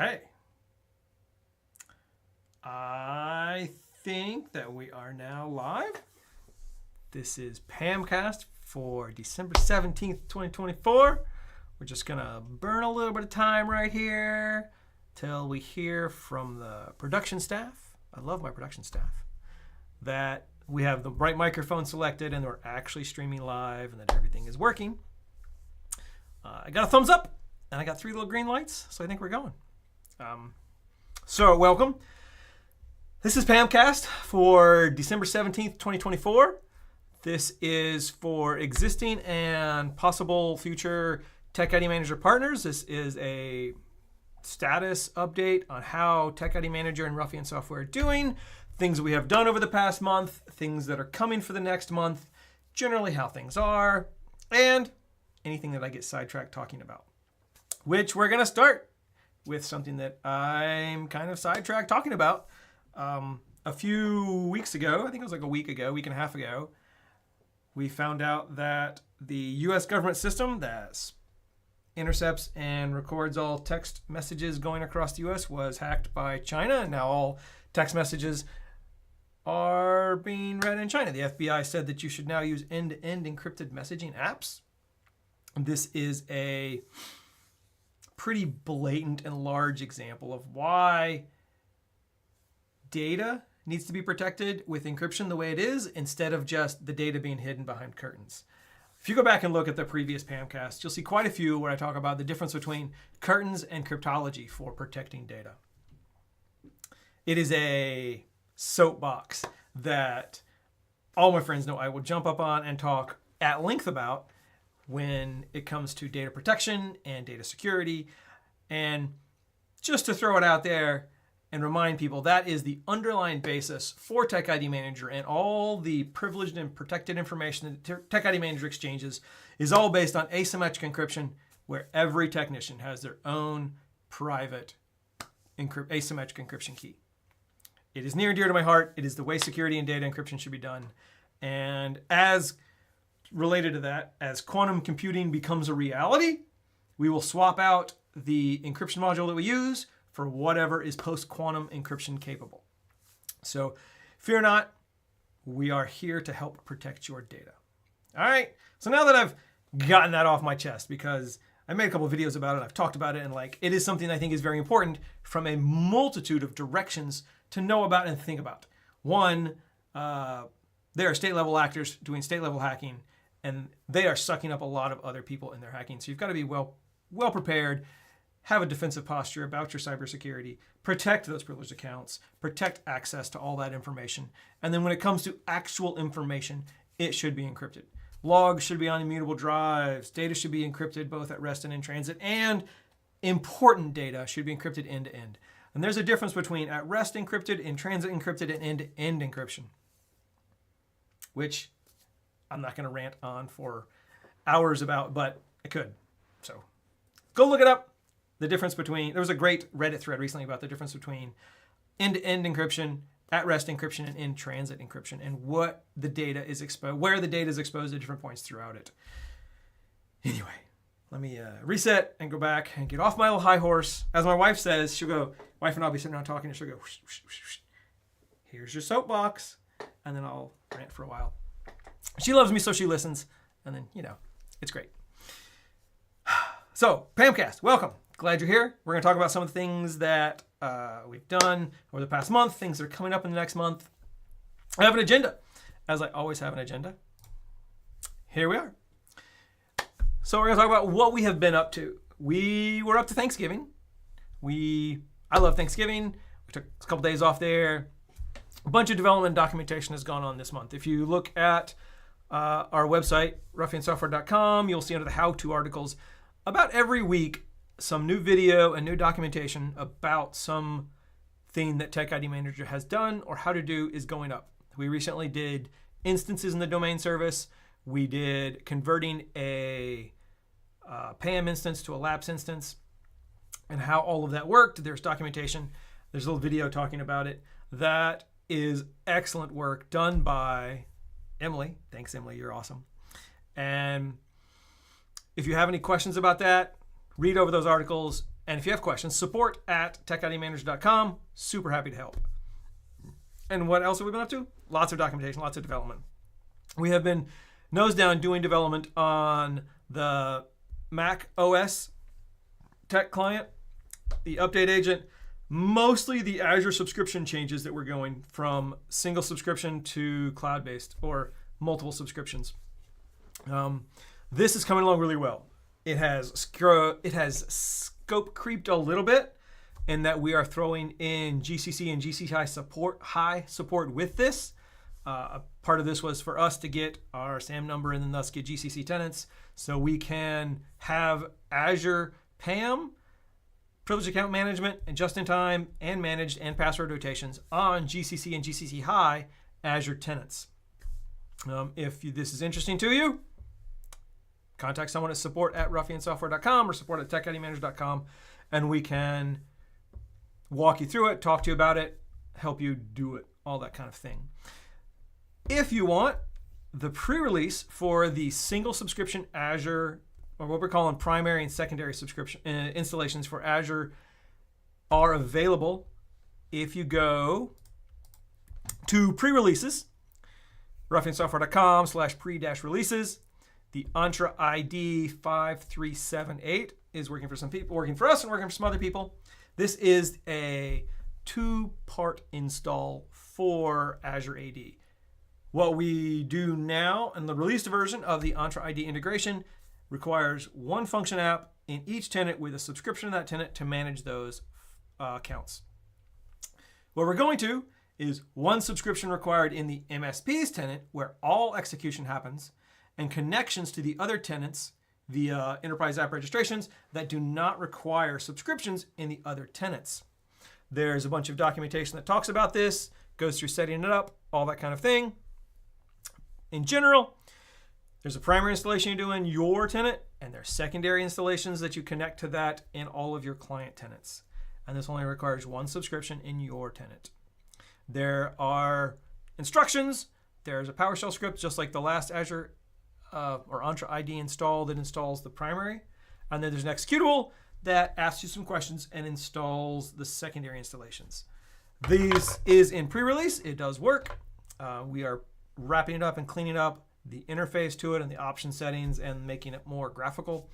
Okay. I think that we are now live. This is PAMcast for December 17th, 2024. We're just going to burn a little bit of time right here till we hear from the production staff. I love my production staff. That we have the right microphone selected and we're actually streaming live and that everything is working. I got a thumbs up and I got 3 little green lights, so I think we're going. So welcome. This is PAMcast for December 17th, 2024. This is for existing and possible future TechIDManager partners. This is a status update on how TechIDManager and Ruffian software are doing, things we have done over the past month, things that are coming for the next month, generally how things are, and anything that I get sidetracked talking about, which we're going to start with something that I'm kind of sidetracked talking about. A few weeks ago, I think it was like a week and a half ago, we found out that the US government system that intercepts and records all text messages going across the US was hacked by China, and now all text messages are being read in China. The FBI said that you should now use end-to-end encrypted messaging apps. This is a pretty blatant and large example of why data needs to be protected with encryption the way it is, instead of just the data being hidden behind curtains. If you go back and look at the previous PAMcast, you'll see quite a few where I talk about the difference between curtains and cryptology for protecting data. It is a soapbox that all my friends know I will jump up on and talk at length about when it comes to data protection and data security. And just to throw it out there and remind people, that is the underlying basis for TechIDManager, and all the privileged and protected information that TechIDManager exchanges is all based on asymmetric encryption, where every technician has their own private asymmetric encryption key. It is near and dear to my heart. It is the way security and data encryption should be done. And as related to that, as quantum computing becomes a reality, we will swap out the encryption module that we use for whatever is post-quantum encryption capable. So fear not, we are here to help protect your data. All right, so now that I've gotten that off my chest, because I made a couple of videos about it, I've talked about it, and it is something I think is very important from a multitude of directions to know about and think about. One, there are state-level actors doing state-level hacking, and they are sucking up a lot of other people in their hacking. So you've got to be well prepared, have a defensive posture about your cybersecurity, protect those privileged accounts, protect access to all that information. And then when it comes to actual information, it should be encrypted. Logs should be on immutable drives. Data should be encrypted both at rest and in transit. And important data should be encrypted end-to-end. And there's a difference between at rest encrypted, in transit encrypted, and end-to-end encryption, which I'm not going to rant on for hours about, but I could. So go look it up. The difference between, there was a great Reddit thread recently about the difference between end-to-end encryption, at-rest encryption, and in-transit encryption, and what the data is exposed, where the data is exposed at different points throughout it. Anyway, let me reset and go back and get off my little high horse. As my wife says, she'll go, wife and I'll be sitting around talking, and she'll go, whoosh, whoosh, whoosh, whoosh. Here's your soapbox, and then I'll rant for a while. She loves me, so she listens, and then, it's great. So, PAMcast, welcome. Glad you're here. We're going to talk about some of the things that we've done over the past month, things that are coming up in the next month. I have an agenda, as I always have an agenda. Here we are. So we're going to talk about what we have been up to. We were up to Thanksgiving. I love Thanksgiving. We took a couple days off there. A bunch of development and documentation has gone on this month. If you look at our website, ruffiansoftware.com, you'll see under the how-to articles about every week some new video and new documentation about some thing that TechIDManager has done or how to do is going up. We recently did instances in the domain service. We did converting a PAM instance to a Labs instance and how all of that worked. There's documentation. There's a little video talking about it. That is excellent work done by Emily. Thanks, Emily. You're awesome. And if you have any questions about that, read over those articles And if you have questions, support@techidmanager.com. Super happy to help. And what else have we been up to? Lots of documentation, lots of development. We have been nose down doing development on the Mac OS tech client, the update agent, mostly the Azure subscription changes that we're going from single subscription to cloud-based or multiple subscriptions. This is coming along really well. It has scope creeped a little bit in that we are throwing in GCC and 𝗂𝗁𝗁 support with this. Part of this was for us to get our SAM number and then thus get GCC tenants so we can have Azure PAM, privileged account management, and just-in-time and managed and password rotations on GCC and 𝗂𝗁𝗁 Azure tenants. If this is interesting to you, contact someone at support@ruffiansoftware.com or support@techidmanager.com, and we can walk you through it, talk to you about it, help you do it, all that kind of thing. If you want, the pre-release for the single subscription Azure, or what we're calling primary and secondary subscription installations for Azure, are available if you go to pre-releases, ruffiansoftware.com/pre-releases. The Entra ID 5378 is working for some people, working for us, and working for some other people. This is a 2-part install for Azure AD. What we do now in the released version of the Entra ID integration requires one function app in each tenant with a subscription to that tenant to manage those accounts. What we're going to is one subscription required in the MSPs tenant where all execution happens, and connections to the other tenants via enterprise app registrations that do not require subscriptions in the other tenants. There's a bunch of documentation that talks about this, goes through setting it up, all that kind of thing. In general, there's a primary installation you do in your tenant, and there's secondary installations that you connect to that in all of your client tenants. And this only requires one subscription in your tenant. There are instructions. There's a PowerShell script, just like the last Azure or Entra ID install that installs the primary. And then there's an executable that asks you some questions and installs the secondary installations. This is in pre-release. It does work. We are wrapping it up and cleaning up the interface to it and the option settings and making it more graphical.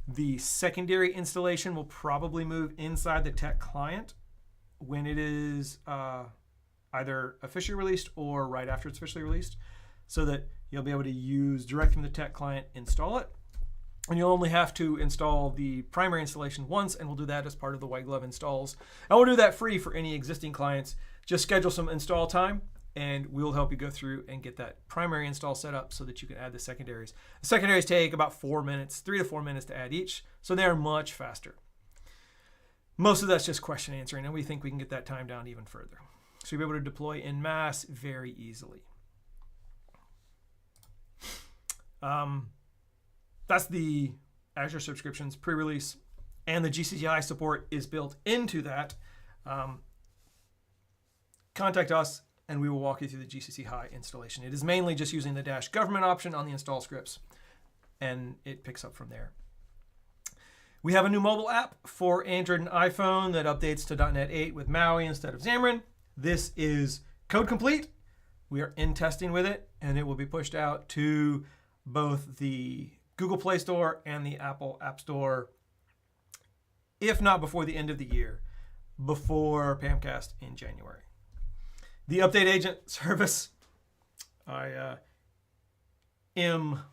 The secondary installation will probably move inside the tech client when it is either officially released or right after it's officially released, so that you'll be able to use direct from the tech client, install it. And you'll only have to install the primary installation once, and we'll do that as part of the white glove installs. And we'll do that free for any existing clients. Just schedule some install time, and we'll help you go through and get that primary install set up so that you can add the secondaries. The secondaries take about 4 minutes, 3 to 4 minutes to add each, so they are much faster. Most of that's just question answering, and we think we can get that time down even further. So you'll be able to deploy en masse very easily. That's the Azure subscriptions pre-release, and the 𝗂𝗁𝗁 support is built into that. Contact us and we will walk you through the 𝗂𝗁𝗁 installation. It is mainly just using the -government option on the install scripts, and it picks up from there. We have a new mobile app for Android and iPhone that updates to .NET 8 with MAUI instead of Xamarin. This is code complete. We are in testing with it, and it will be pushed out to both the Google Play Store and the Apple App Store, if not before the end of the year, before PAMcast in January. The update agent service, I am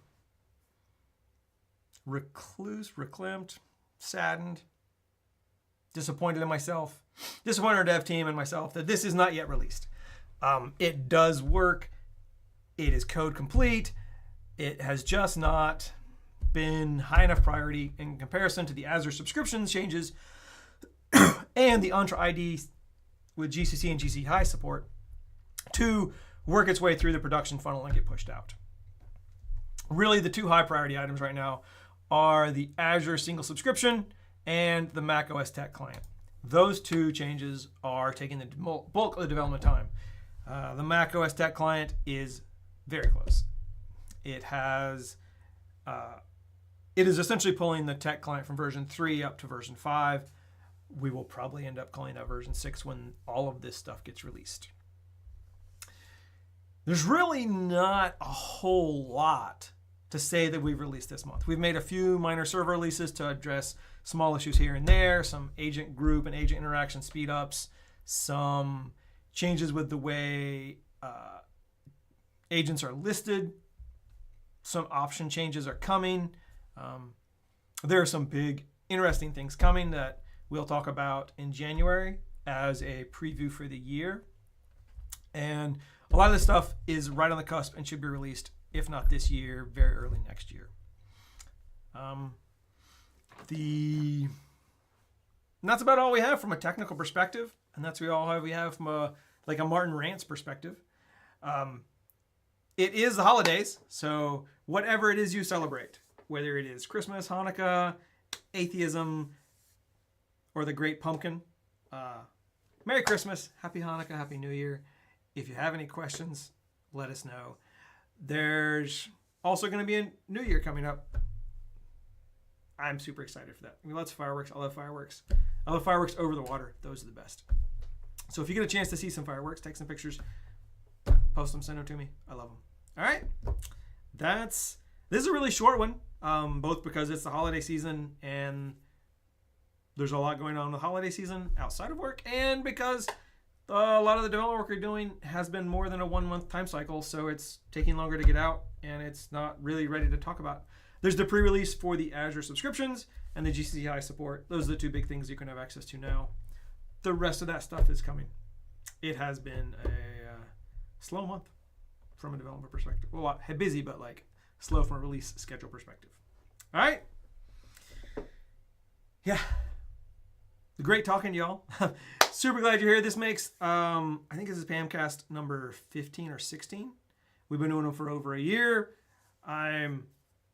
reclamped, saddened, disappointed in myself, disappointed in our dev team and myself that this is not yet released. It does work. It is code complete. It has just not been high enough priority in comparison to the Azure subscription changes and the Entra ID with GCC and 𝗂𝗁𝗁 support to work its way through the production funnel and get pushed out. Really, the two high priority items right now are the Azure single subscription and the Mac OS Tech client. Those two changes are taking the bulk of the development time. The Mac OS Tech client is very close. It is essentially pulling the tech client from version 3 up to version 5. we will probably end up calling out version 6 when all of this stuff gets released. There's really not a whole lot to say that we've released this month. We've made a few minor server releases to address small issues here and there, some agent group and agent interaction speed ups, some changes with the way agents are listed, some option changes are coming. There are some big interesting things coming that we'll talk about in January as a preview for the year. And a lot of this stuff is right on the cusp and should be released, if not this year, very early next year. And that's about all we have from a technical perspective, and that's all we have from a Martin Rants perspective. It is the holidays, so whatever it is you celebrate, whether it is Christmas, Hanukkah, atheism, or the Great Pumpkin, Merry Christmas, Happy Hanukkah, Happy New Year. If you have any questions, let us know. There's also going to be a New Year coming up. I'm super excited for that. I mean, lots of fireworks. I love fireworks. I love fireworks over the water. Those are the best. So if you get a chance to see some fireworks, take some pictures, post them, send them to me. I love them. All right. This is a really short one, both because it's the holiday season and there's a lot going on in the holiday season outside of work, and because a lot of the development work you're doing has been more than a 1 month time cycle, so it's taking longer to get out and it's not really ready to talk about. There's the pre-release for the Azure subscriptions and the GCI support. Those are the two big things you can have access to now. The rest of that stuff is coming. It has been a slow month from a development perspective. Well, busy, but slow from a release schedule perspective. All right. Yeah. Great talking to y'all. Super glad you're here. This makes, I think this is PAMcast number 15 or 16. We've been doing them for over a year. I'm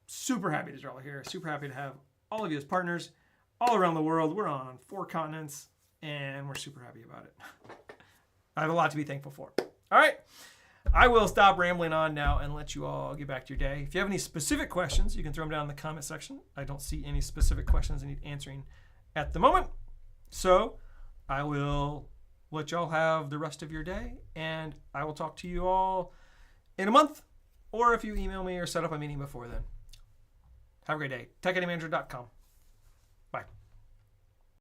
super happy that you're all here. Super happy to have all of you as partners all around the world. We're on 4 continents, and we're super happy about it. I have a lot to be thankful for. All right. I will stop rambling on now and let you all get back to your day. If you have any specific questions, you can throw them down in the comment section. I don't see any specific questions I need answering at the moment. So I will let y'all have the rest of your day, and I will talk to you all in a month, or if you email me or set up a meeting before then. Have a great day. TechIDManager.com.